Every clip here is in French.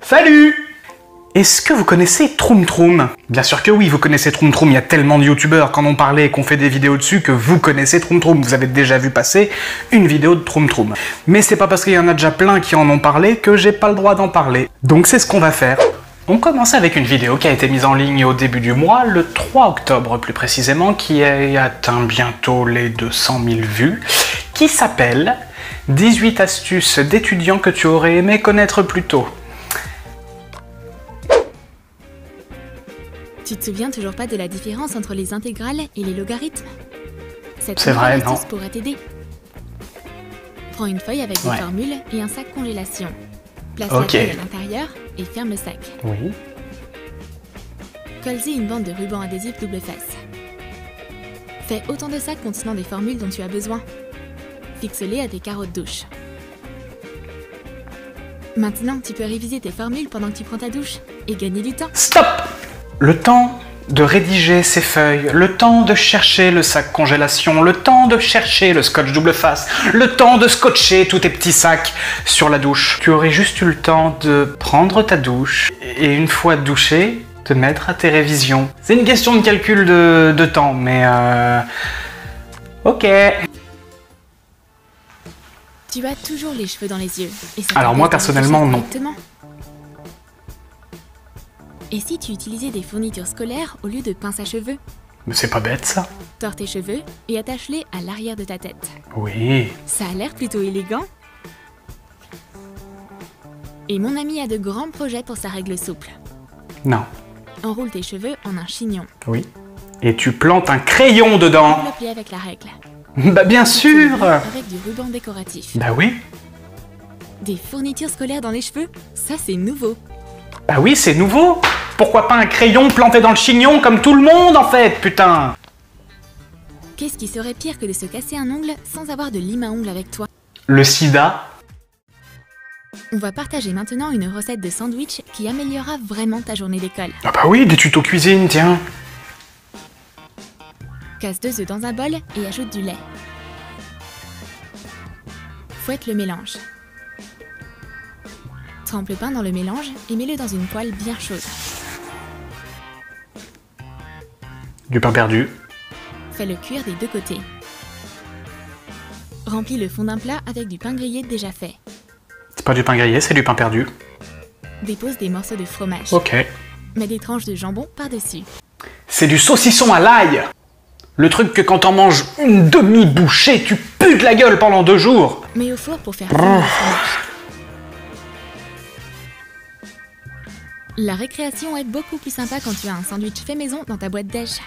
Salut! Est-ce que vous connaissez Troom Troom? Bien sûr que oui, vous connaissez Troom Troom, il y a tellement de youtubeurs qui en ont parlé et qui ont fait des vidéos dessus que vous connaissez Troom Troom, vous avez déjà vu passer une vidéo de Troom Troom. Mais c'est pas parce qu'il y en a déjà plein qui en ont parlé que j'ai pas le droit d'en parler. Donc c'est ce qu'on va faire. On commence avec une vidéo qui a été mise en ligne au début du mois, le 3 octobre plus précisément, qui a atteint bientôt les 200 000 vues, qui s'appelle 18 astuces d'étudiants que tu aurais aimé connaître plus tôt. Tu te souviens toujours pas de la différence entre les intégrales et les logarithmes? C'est vrai, non? Pourra t'aider. Prends une feuille avec des formules et un sac congélation. Place la feuille à l'intérieur et ferme le sac. Oui. Colle-y une bande de ruban adhésif double face. Fais autant de sacs contenant des formules dont tu as besoin. Fixe-les à tes carreaux de douche. Maintenant, tu peux réviser tes formules pendant que tu prends ta douche et gagner du temps. Stop! Le temps de rédiger ces feuilles, le temps de chercher le sac congélation, le temps de chercher le scotch double face, le temps de scotcher tous tes petits sacs sur la douche. Tu aurais juste eu le temps de prendre ta douche et une fois douché, te mettre à tes révisions. C'est une question de calcul de temps, mais ok. Tu as toujours les cheveux dans les yeux. Et ça alors moi personnellement non. Et si tu utilisais des fournitures scolaires au lieu de pinces à cheveux? Mais c'est pas bête ça. Tords tes cheveux et attache-les à l'arrière de ta tête. Oui. Ça a l'air plutôt élégant. Et mon ami a de grands projets pour sa règle souple. Non. Enroule tes cheveux en un chignon. Oui. Et tu plantes un crayon dedans. Enveloppe-les avec la règle. Bah bien sûr. Avec du ruban décoratif. Bah oui. Des fournitures scolaires dans les cheveux? Ça c'est nouveau. Bah oui, c'est nouveau. Pourquoi pas un crayon planté dans le chignon comme tout le monde en fait, putain? Qu'est-ce qui serait pire que de se casser un ongle sans avoir de lime à ongles avec toi? Le sida. On va partager maintenant une recette de sandwich qui améliorera vraiment ta journée d'école. Ah bah oui, des tutos cuisine, tiens. Casse 2 œufs dans un bol et ajoute du lait. Fouette le mélange. Trempe le pain dans le mélange et mets-le dans une poêle bien chaude. Du pain perdu. Fais-le cuire des deux côtés. Remplis le fond d'un plat avec du pain grillé déjà fait. C'est pas du pain grillé, c'est du pain perdu. Dépose des morceaux de fromage. Ok. Mets des tranches de jambon par-dessus. C'est du saucisson à l'ail. Le truc que quand t'en manges une demi-bouchée, tu pues de la gueule pendant 2 jours. Mets au four pour faire fondre le fromage. La récréation est beaucoup plus sympa quand tu as un sandwich fait maison dans ta boîte déj.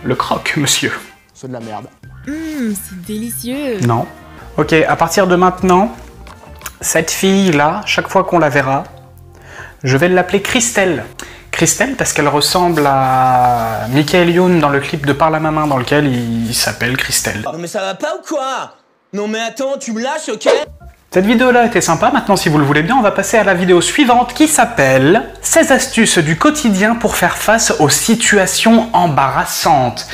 Le croque, monsieur. C'est de la merde. C'est délicieux. Non. Ok, à partir de maintenant, cette fille-là, chaque fois qu'on la verra, je vais l'appeler Christelle. Christelle parce qu'elle ressemble à Michael Youn dans le clip de Parle à ma main dans lequel il s'appelle Christelle. Non mais ça va pas ou quoi? Non mais attends, tu me lâches, ok? Cette vidéo-là était sympa, maintenant si vous le voulez bien, on va passer à la vidéo suivante qui s'appelle 16 astuces du quotidien pour faire face aux situations embarrassantes.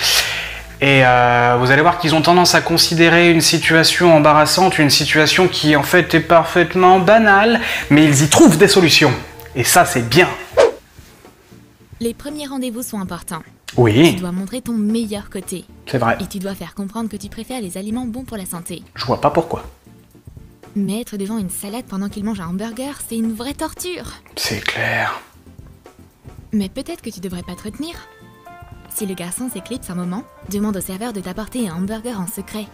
Et vous allez voir qu'ils ont tendance à considérer une situation embarrassante, une situation qui en fait est parfaitement banale, mais ils y trouvent des solutions. Et ça c'est bien. Les premiers rendez-vous sont importants. Oui. Tu dois montrer ton meilleur côté. C'est vrai. Et tu dois faire comprendre que tu préfères les aliments bons pour la santé. Je vois pas pourquoi. Mais être devant une salade pendant qu'il mange un hamburger, c'est une vraie torture. C'est clair. Mais peut-être que tu devrais pas te retenir. Si le garçon s'éclipse un moment, demande au serveur de t'apporter un hamburger en secret.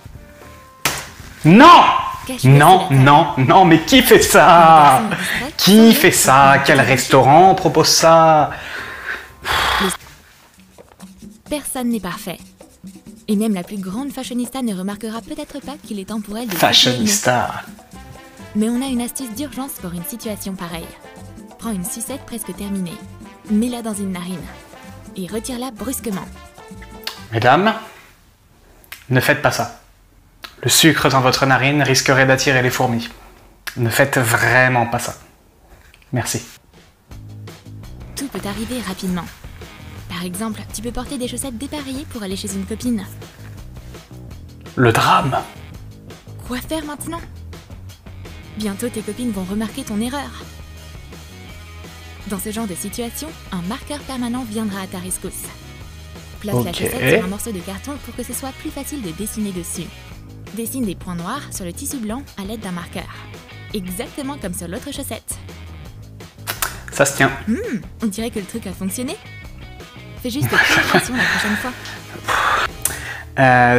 Non! Cache-le Non, sous la table. non, non, mais qui fait ça? Qui fait ça? Quel restaurant propose ça? Personne n'est parfait. Et même la plus grande fashionista ne remarquera peut-être pas qu'il est temps pour elle de... Fashionista. Mais on a une astuce d'urgence pour une situation pareille. Prends une sucette presque terminée, mets-la dans une narine et retire-la brusquement. Mesdames, ne faites pas ça. Le sucre dans votre narine risquerait d'attirer les fourmis. Ne faites vraiment pas ça. Merci. Tout peut arriver rapidement. Par exemple, tu peux porter des chaussettes dépareillées pour aller chez une copine. Le drame. Quoi faire maintenant? Bientôt tes copines vont remarquer ton erreur. Dans ce genre de situation, un marqueur permanent viendra à ta rescousse. Place la Ok. chaussette sur un morceau de carton pour que ce soit plus facile de dessiner dessus. Dessine des points noirs sur le tissu blanc à l'aide d'un marqueur. Exactement comme sur l'autre chaussette. Ça se tient. On dirait que le truc a fonctionné. Fais juste plus attention la prochaine fois.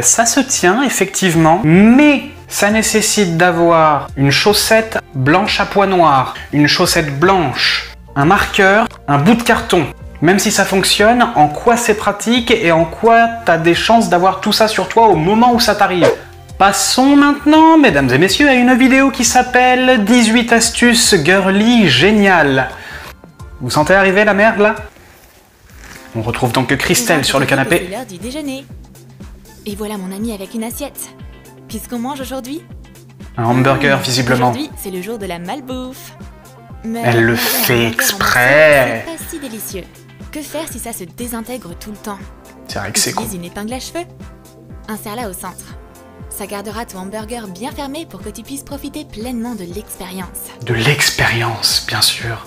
Ça se tient, effectivement, mais ça nécessite d'avoir une chaussette blanche à pois noirs, une chaussette blanche, un marqueur, un bout de carton. Même si ça fonctionne, en quoi c'est pratique et en quoi t'as des chances d'avoir tout ça sur toi au moment où ça t'arrive. Passons maintenant, mesdames et messieurs, à une vidéo qui s'appelle 18 astuces girly géniales. Vous sentez arriver la merde là? On retrouve donc Christelle sur le canapé. C'est l'heure du déjeuner. Et voilà mon ami avec une assiette. Qu'est-ce qu'on mange aujourd'hui? Un hamburger, visiblement. Aujourd'hui, c'est le jour de la malbouffe. Mais Elle le manger un fait hamburger en exprès. morceaux, c'est pas si délicieux. Que faire si ça se désintègre tout le temps? C'est vrai que c'est con. Utilise une épingle à cheveux. Insère-la au centre. Ça gardera ton hamburger bien fermé pour que tu puisses profiter pleinement de l'expérience. De l'expérience, bien sûr.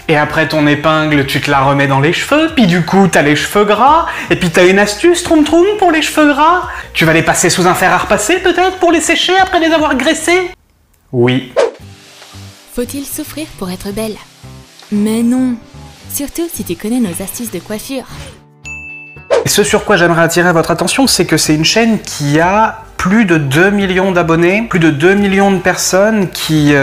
Et après ton épingle, tu te la remets dans les cheveux, puis du coup, t'as les cheveux gras, et puis t'as une astuce, Troum Troum, pour les cheveux gras. Tu vas les passer sous un fer à repasser, peut-être, pour les sécher après les avoir graissés? Oui. Faut-il souffrir pour être belle? Mais non. Surtout si tu connais nos astuces de coiffure. Et ce sur quoi j'aimerais attirer votre attention, c'est que c'est une chaîne qui a plus de 2 millions d'abonnés, plus de 2 millions de personnes qui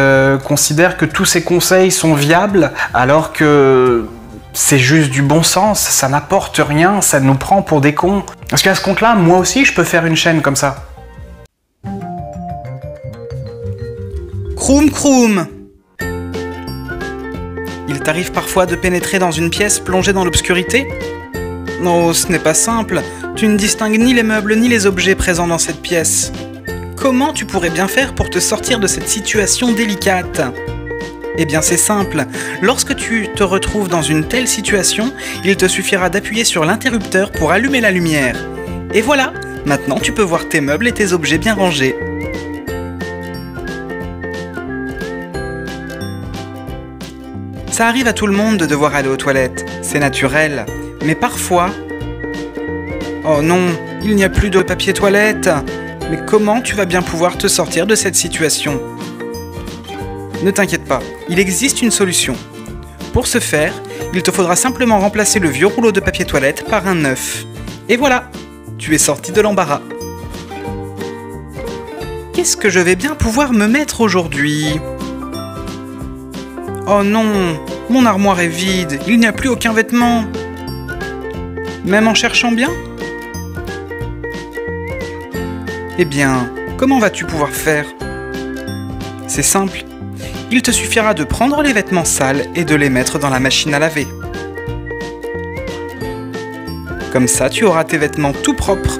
considèrent que tous ces conseils sont viables, alors que c'est juste du bon sens, ça n'apporte rien, ça nous prend pour des cons. Parce qu'à ce compte-là, moi aussi je peux faire une chaîne comme ça. Croum croum. Il t'arrive parfois de pénétrer dans une pièce plongée dans l'obscurité? Non, ce n'est pas simple. Tu ne distingues ni les meubles ni les objets présents dans cette pièce. Comment tu pourrais bien faire pour te sortir de cette situation délicate? Eh bien c'est simple. Lorsque tu te retrouves dans une telle situation, il te suffira d'appuyer sur l'interrupteur pour allumer la lumière. Et voilà, maintenant tu peux voir tes meubles et tes objets bien rangés. Ça arrive à tout le monde de devoir aller aux toilettes, c'est naturel. Mais parfois... Oh non, il n'y a plus de papier toilette. Mais comment tu vas bien pouvoir te sortir de cette situation? Ne t'inquiète pas, il existe une solution. Pour ce faire, il te faudra simplement remplacer le vieux rouleau de papier toilette par un neuf. Et voilà, tu es sorti de l'embarras. Qu'est-ce que je vais bien pouvoir me mettre aujourd'hui? Oh non, mon armoire est vide, il n'y a plus aucun vêtement. Même en cherchant bien? Eh bien, comment vas-tu pouvoir faire? C'est simple. Il te suffira de prendre les vêtements sales et de les mettre dans la machine à laver. Comme ça, tu auras tes vêtements tout propres.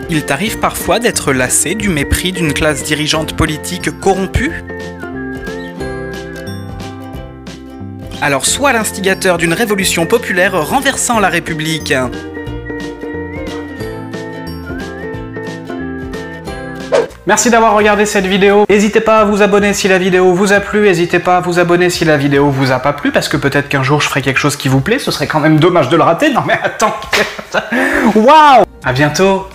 Il t'arrive parfois d'être lassé du mépris d'une classe dirigeante politique corrompue? Alors sois l'instigateur d'une révolution populaire renversant la République. Merci d'avoir regardé cette vidéo. N'hésitez pas à vous abonner si la vidéo vous a plu. N'hésitez pas à vous abonner si la vidéo vous a pas plu, parce que peut-être qu'un jour je ferai quelque chose qui vous plaît. Ce serait quand même dommage de le rater. Non mais attends. Waouh! À bientôt.